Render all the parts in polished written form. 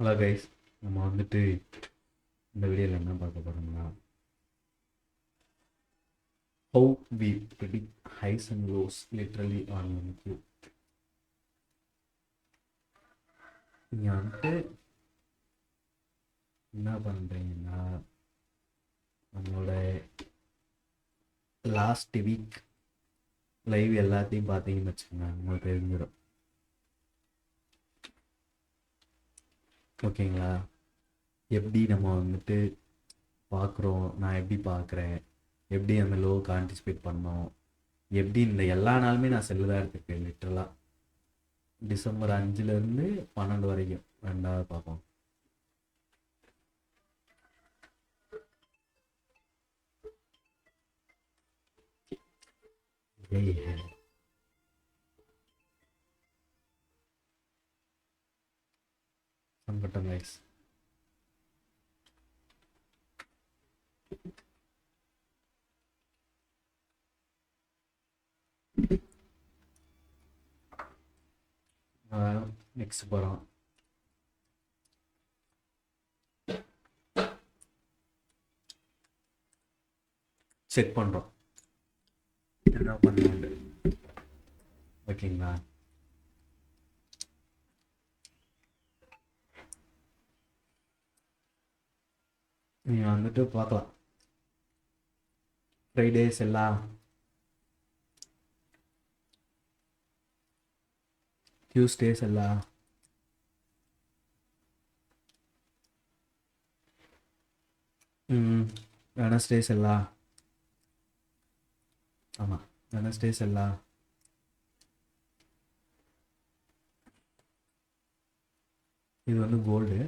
Hello guys, நம்ம வந்துட்டு இந்த வீடியோவில் என்ன பார்க்க போகிறோம்னா how we predict highs and lows literally on YouTube. நீங்கள் வந்துட்டு என்ன பண்ணுறீங்கன்னா நம்மளோட லாஸ்ட் வீக் லைவ் எல்லாத்தையும் பார்த்தீங்கன்னு வச்சுக்கோங்க, உங்களுக்கு தெரிஞ்சிடும். ஓகேங்களா? எப்படி நம்ம வந்துட்டு பார்க்குறோம், நான் எப்படி பார்க்குறேன், எப்படி அந்த லோவுக்கு ஆன்டிசிபேட் பண்ணோம், எப்படி இந்த எல்லா நாளுமே நான் செல்லு தான் எடுத்துருக்கேன். லிட்டரலாக டிசம்பர் 5லேருந்து 12 வரைக்கும் ரெண்டாவது பார்ப்போம். சங்கட்டம் கைஸ். நெக்ஸ்ட் போகிறோம். செக் பண்ணுறோம் என்ன பண்ணுறது. ஓகேங்களா? நீங்கள் வந்துட்டு பார்க்கலாம். ஃப்ரைடேஸ் எல்லாம் டியூஸ்டேஸ் எல்லாம் வெனஸ்டேஸ் எல்லாம் ஆமாம் வெனஸ்டேஸ் எல்லாம் இது வந்து கோல்டு.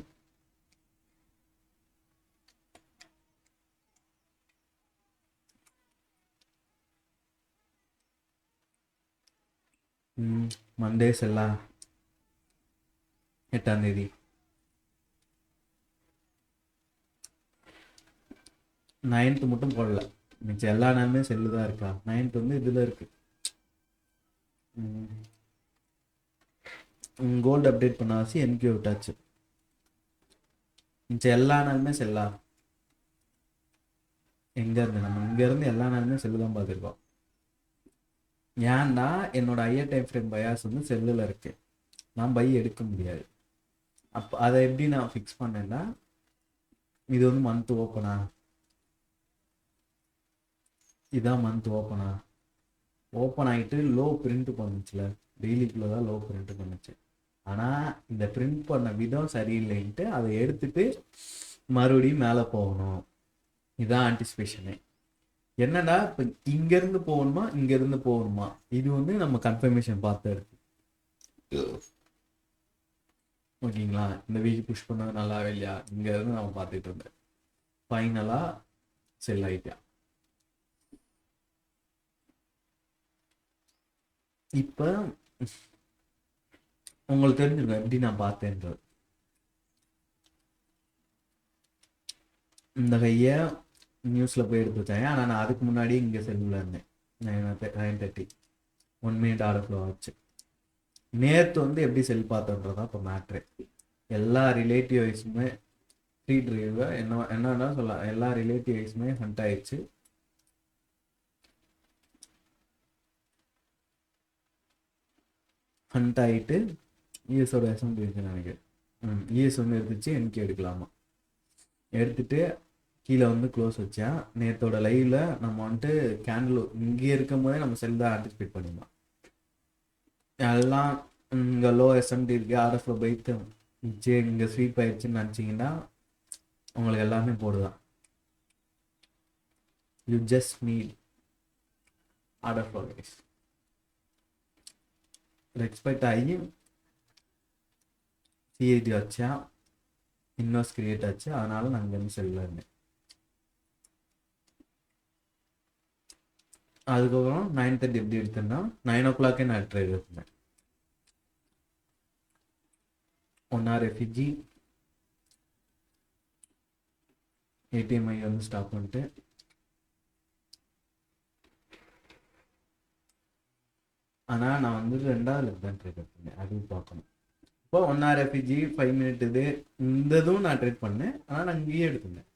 மண்டேஸ் எல்லாம் 8ஆம் தேதி. 9th மட்டும் போடல, மிச்சம் எல்லா நாளுமே செல்லு தான் இருக்கா. 9th வந்து இதில் இருக்கு. கோல்டு அப்டேட் பண்ணாச்சு, என்கியூ விட்டாச்சு. மிச்சம் எல்லா நாளுமே செல்லா. எங்கேருந்து நம்ம இங்கேருந்து எல்லா நாளுமே செல்லு தான் பார்த்துருக்கோம். ஏன்னா என்னோட ஹையர் டைம் ஃப்ரேம் பயாஸ் வந்து செல்லில் இருக்கு, நான் பை எடுக்க முடியாது. அப்போ அதை எப்படி நான் ஃபிக்ஸ் பண்ணேன்னா, இது வந்து மந்த் ஓப்பனா, இதான் மந்த் ஓப்பன் ஆகிட்டு லோ பிரிண்ட் பண்ணுச்சுல, டெய்லிக்குள்ளே தான் லோ பிரிண்ட் பண்ணுச்சு. ஆனால் இந்த பிரிண்ட் பண்ண விதம் சரியில்லைன்ட்டு அதை எடுத்துட்டு மறுபடியும் மேலே போகணும். இதுதான் ஆன்டிசிபேஷனு. என்னடா இப்போ இங்கேருந்து போகணுமா இங்கேருந்து போகணுமா, இது வந்து நம்ம கன்ஃபர்மேஷன் பார்த்து இருக்கு. ஓகேங்களா? இந்த வீக் புஷ் பண்ணது நல்லாவே இல்லையா, இங்கேருந்து நம்ம பார்த்துட்டு இருந்தேன். ஃபைனலாக செல் ஆகிட்டா. இப்போ உங்களுக்கு தெரிஞ்சிருக்கும் எப்படி நான் பார்த்தேன்றது. இந்த கையை நியூஸில் போய் எடுத்து வச்சாங்க, ஆனால் நான் அதுக்கு முன்னாடி இங்கே செல்லில் இருந்தேன். 9:30 1 minute ஆர்டர் ஃப்ளோ ஆச்சு. நேற்று வந்து எப்படி செல் பார்த்தோன்றதான் இப்போ மேட்ரு. எல்லா ரிலேட்டிவ் வைஸுமே ஃப்ரீ ட்ரைவ் என்னன்னா சொல்லலாம், எல்லா ரிலேட்டிவ் வைஸுமே ஹண்ட் ஆயிடுச்சு. ஹண்ட் ஆகிட்டு இஎஸோட எஸ்எம் இருந்துச்சு நினைக்கிறேன். இஎஸ் வந்து எடுத்துச்சு, எனக்கு எடுக்கலாமா எடுத்துட்டு கீழே வந்து க்ளோஸ் வச்சேன். நேற்றோட லைவ்ல நம்ம வந்துட்டு கேண்டில் இங்கே இருக்கும் போதே நம்ம செல் தான் ஆன்டிசிபேட் பண்ணிடலாம். எல்லாம் இங்கே லோ எஸ்எம்டி இருக்கு, ஆர்எஃப்ல பைத்து இங்கே ஸ்வீப் ஆயிடுச்சுன்னு நினச்சிங்கன்னா உங்களுக்கு எல்லாமே போடுதான். You just need order flow guys. Expect ஆகி சிஐடி வச்சா, இன்வெஸ்ட் கிரியேட் ஆச்சு, அதனால நான் இங்கேருந்து செல்லில் இருந்தேன். அதுக்கப்புறம் 9:30 எப்படி எடுத்தேன்னா 9 o'clock நான் ட்ரேட் எடுத்தேன். 1 hour எஃபிஜி ஏடிஎம்ஐ வந்து ஸ்டாப் பண்ணிட்டு ஆனால் நான் வந்து 2வது லெஃப்ட் தான் ட்ரேட் எடுத்தேன். அதுவும் பார்க்கணும். இப்போ 1 hour எஃபிஜி 5 minute இது இந்த இதுவும் நான் ட்ரேட் பண்ணேன். ஆனால் நான் இங்கேயே எடுத்துருந்தேன்.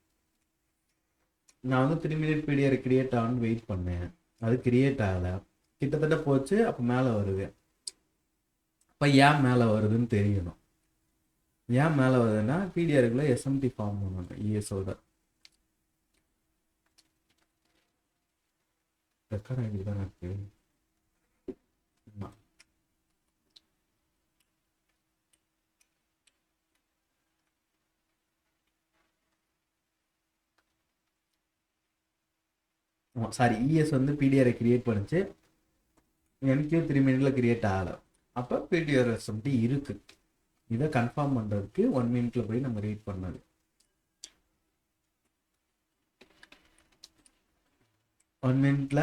நான் வந்து 3 minute பீடியர் கிரியேட் ஆகுன்னு வெயிட் பண்ணேன். அது கிரியேட் ஆகலை, கிட்டத்தட்ட போச்சு. அப்போ மேலே வருது. அப்போ ஏன் மேலே வருதுன்னு தெரியணும். ஏன் மேலே வருதுன்னா பிடிஆருக்குள்ள எஸ்எம்டி ஃபார்ம் பண்ணணும். இஎஸ்ஓட ரெக்கார்ட் ஆகிட்டு தான் இருக்கு. சாரி, இஎஸ் வந்து பிடிஆரை கிரியேட் பண்ணிச்சு, என்கியூ 3 minute கிரியேட் ஆகலை. அப்போ பிடிஆர் எஸ்எம்டி இருக்கு. இதை கன்ஃபார்ம் பண்ணுறதுக்கு 1 minute போய் நம்ம ரீட் பண்ணது. 1 minute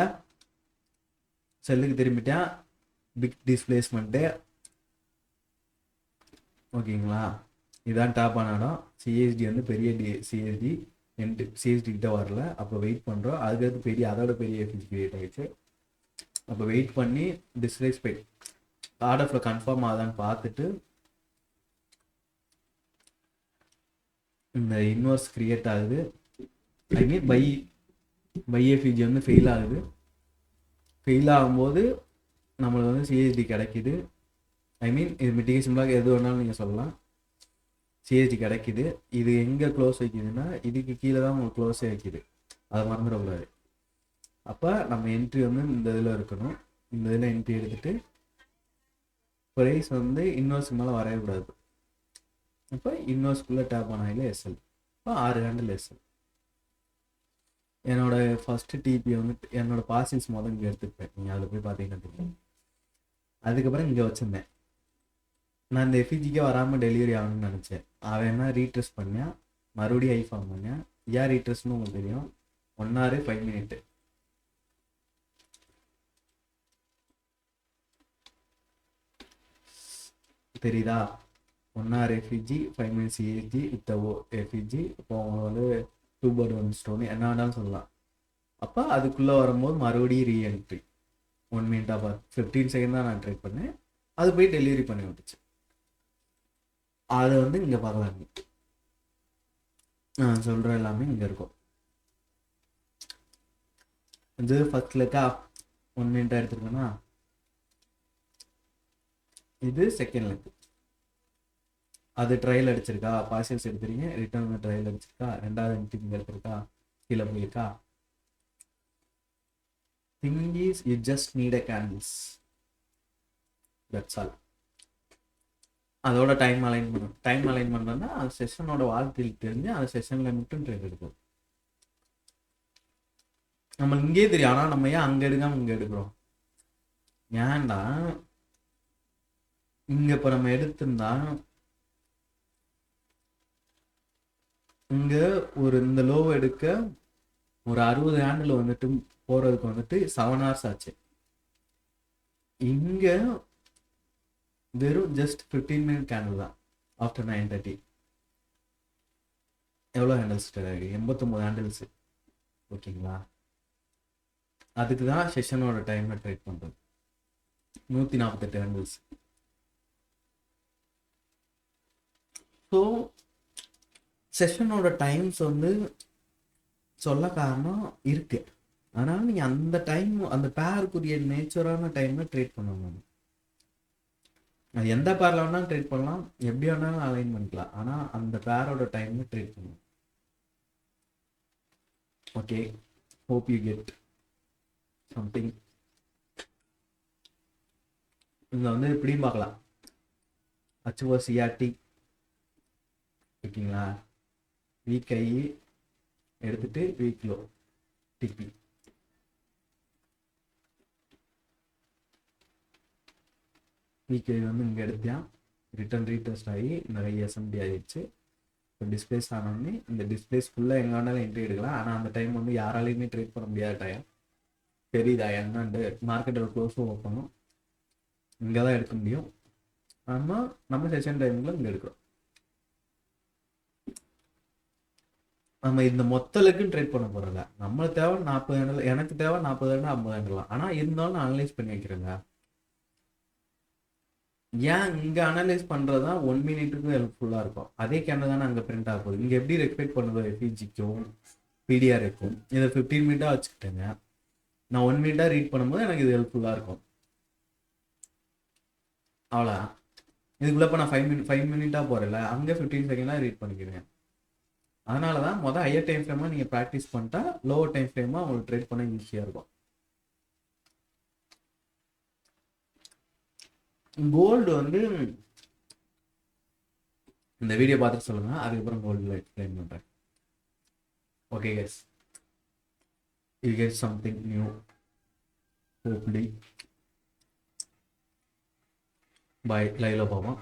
செல்லுக்கு திரும்பிட்டேன். Big displacement. ஓகேங்களா, இதான் டாப் ஆன இடம். சிஎஸ்டி வந்து பெரிய சிஎஸ்டி சிஎஸ்டி கிட்ட வரல. அப்போ வெயிட் பண்ணுறோம். அதுக்கடுத்து பெரிய அதோட பெரிய எஃபிஜி கிரியேட் ஆகிடுச்சு. அப்போ வெயிட் பண்ணி டிஸ்ரெஸ்பெக்ட் ஆர்டர்ஃபில் கன்ஃபார்ம் ஆகுதான்னு பார்த்துட்டு இந்த இன்வர்ஸ் கிரியேட் ஆகுது. ஐ மீன் பை எஃபிஜி வந்து ஃபெயில் ஆகுது. ஃபெயில் ஆகும்போது நம்மளுக்கு வந்து சிஎஸ்டி கிடைக்கிது. ஐ மீன் இது மிட்டிகேஷன் பிளாக் எது வேணாலும் நீங்கள் சொல்லலாம். சிஎஸ்டி கிடைக்கிது. இது எங்கே க்ளோஸ் வைக்குதுன்னா இதுக்கு கீழே தான் உங்களுக்கு க்ளோஸே வைக்குது. அதை மறந்துடக்கூடாது. அப்போ நம்ம என்ட்ரி வந்து இந்த இதில் இருக்கணும். இந்த இதில் என்ட்ரி எடுத்துகிட்டு ப்ரைஸ் வந்து இன்வெர்ஸ்க்கு மேலே வரையக்கூடாது. இப்போ இன்வெர்ஸ்க்குள்ளே டேப் ஆனாயில் எஸ்எல். இப்போ 6 ஹேண்டில் எஸ்எல். என்னோட ஃபஸ்ட்டு டிபி வந்து என்னோட பார்சல்ஸ் முதல் இங்கே எடுத்துப்பேன். நீங்கள் அதில் போய் பார்த்தீங்கன்னா தெரியும். அதுக்கப்புறம் இங்கே வச்சுருந்தேன். நான் இந்த எஃபிஜிக்கே வராமல் டெலிவரி ஆகணும்னு நினச்சேன். அவன் என்ன ரீட்ரெஸ் பண்ணேன், மறுபடியும் ஐஃபார்ம் பண்ணேன். ஏன் ரீட்ரெஸ்ன்னு உங்களுக்கு தெரியும். 1 hour 5 minute. தெரியுதா? 1 hour effigy 5 minutes CST with effigy. இப்போ அவங்க வந்து 2 bird 1 stone என்ன வேணாலும் சொல்லலாம். அப்போ அதுக்குள்ளே வரும்போது மறுபடியும் ரீஎன்ட்ரி 1 minute 15 seconds தான் நான் ட்ரை பண்ணேன். அது போய் டெலிவரி பண்ணி விட்டுச்சு. அதை வந்து இங்கே பார்க்கலாம். நான் சொல்கிற எல்லாமே இங்கே இருக்கும். இது ஃபர்ஸ்ட் லெக்கா 1 minute எடுத்துருக்கேன்னா இது செகண்ட் லெக். அது ட்ரையல் அடிச்சிருக்கா, பார்சல்ஸ் எடுத்துறீங்க, ரிட்டர்ன் ட்ரையல் அடிச்சிருக்கா, 2வது என்ட்ரி இங்கே எடுத்திருக்கா, கீழே போயிருக்கா. Thing is you just need a candles, that's all. அதோட டைம் அலைன் பண்ணணும். டைம் அலைன் பண்ணோன்னா அந்த செஷனோட வாழ்க்கையில் தெரிஞ்சு அந்த செஷனில் மட்டும் ட்ரேட் எடுக்கும். நம்ம இங்கே தெரியும். ஆனால் நம்ம ஏன் அங்கே எடுக்காமல் இங்கே எடுக்கிறோம்? ஏன்டா இங்கே இப்போ நம்ம எடுத்திருந்தா இங்கே ஒரு இந்த லோவை எடுக்க ஒரு 60 ஹேண்டில் வந்துட்டு போகிறதுக்கு வந்துட்டு 7 hours ஆச்சு. இங்கே வெறும் ஜஸ்ட் 15 minute கேண்டில் தான். ஆஃப்டர் 9:30 எவ்வளோ ஹேண்டில்ஸ்? 89 ஹேண்டில்ஸு. ஓகேங்களா, அதுக்கு தான் செஷனோட டைமை ட்ரேட் பண்ணுறது. 148 ஹேண்டில்ஸ். ஸோ செஷனோட டைம்ஸ் வந்து சொல்ல காரணம் இருக்கு. ஆனால் நீங்கள் அந்த டைம் அந்த பேருக்குரிய நேச்சரான டைமை ட்ரேட் பண்ணணும். அது எந்த பேரில் வேணாலும் ட்ரேட் பண்ணலாம், எப்படி வேணாலும் அலைன் பண்ணிக்கலாம். ஆனால் அந்த பேரோட டைமை ட்ரேட் பண்ணணும். Okay, hope you get something. இங்கே வந்து இப்படியும் பார்க்கலாம். HO CRT. ஓகேங்களா, வீக் ஐ எடுத்துட்டு வீக் லோ டிபி. வீக் ஐ வந்து இங்கே எடுத்தேன், ரிட்டர்ன் ரீடெஸ்ட் ஆகி இந்த எஸ்எம்டி ஆகிடுச்சு. இப்போ டிஸ்பிளேஸ் ஆனோடனே இந்த டிஸ்பிளேஸ் ஃபுல்லாக எங்கே வேணாலும் என்ட்ரி எடுக்கலாம். ஆனால் அந்த டைம் வந்து யாராலையுமே ட்ரேட் பண்ண முடியாத டைம். தெரியுதா என்னண்டு? மார்க்கெட்டோட க்ளோஸும் ஓப்பனும் இங்கே தான் எடுக்க முடியும். ஆனால் நம்ம செஷன் டைமில் இங்கே எடுக்கிறோம். நம்ம இந்த மொத்த லெக்கும் ட்ரேட் பண்ண போகிறோம்ல. நம்மளுக்கு தேவை 40 ஹேண்டில், எனக்கு தேவை 40 ஹேண்டில் 50 ஹேண்டில். ஆனால் இருந்தாலும் நான் அனலைஸ் பண்ணி வைக்கிறேங்க. ஏன் இங்கே அனலைஸ் பண்ணுறது தான் 1 மினிட்டுக்கும் ஹெல்ப்ஃபுல்லாக இருக்கும். அதே கேண்டில் தானே அங்கே பிரிண்ட் ஆக போகுது. இங்கே எப்படி ரெக்பெக்ட் பண்ணுதோ எஃபிஜிக்கும் பிடிஆருக்கும் இதை 15 மினிட்டாக வச்சுக்கிட்டேங்க. நான் 1 மினிட்டாக ரீட் பண்ணும்போது எனக்கு இது ஹெல்ப்ஃபுல்லாக இருக்கும். அவ்வளோ இதுக்குள்ளே இப்போ நான் 5 மினிட்டாக போகிறேன்ல, அங்கே 15 செகண்டாக ரீட் பண்ணிக்கிறேன். அதனால தான் ஹையர் டைம் ஃப்ரேமாக நீங்கள் ப்ராக்டிஸ் பண்ணிட்டா லோவர் டைம் ஃப்ரேமாக உங்களுக்கு ட்ரேட் பண்ண ஈஸியாக இருக்கும். கோல்டு வந்து இந்த வீடியோ பார்த்துட்டு சொல்லுங்கள், அதுக்கப்புறம் கோல்டில் எக்ஸ்பிளைன் பண்ணுறேன். Okay guys, you get something new hopefully. Bye, லைவ்ல பார்ப்போம்.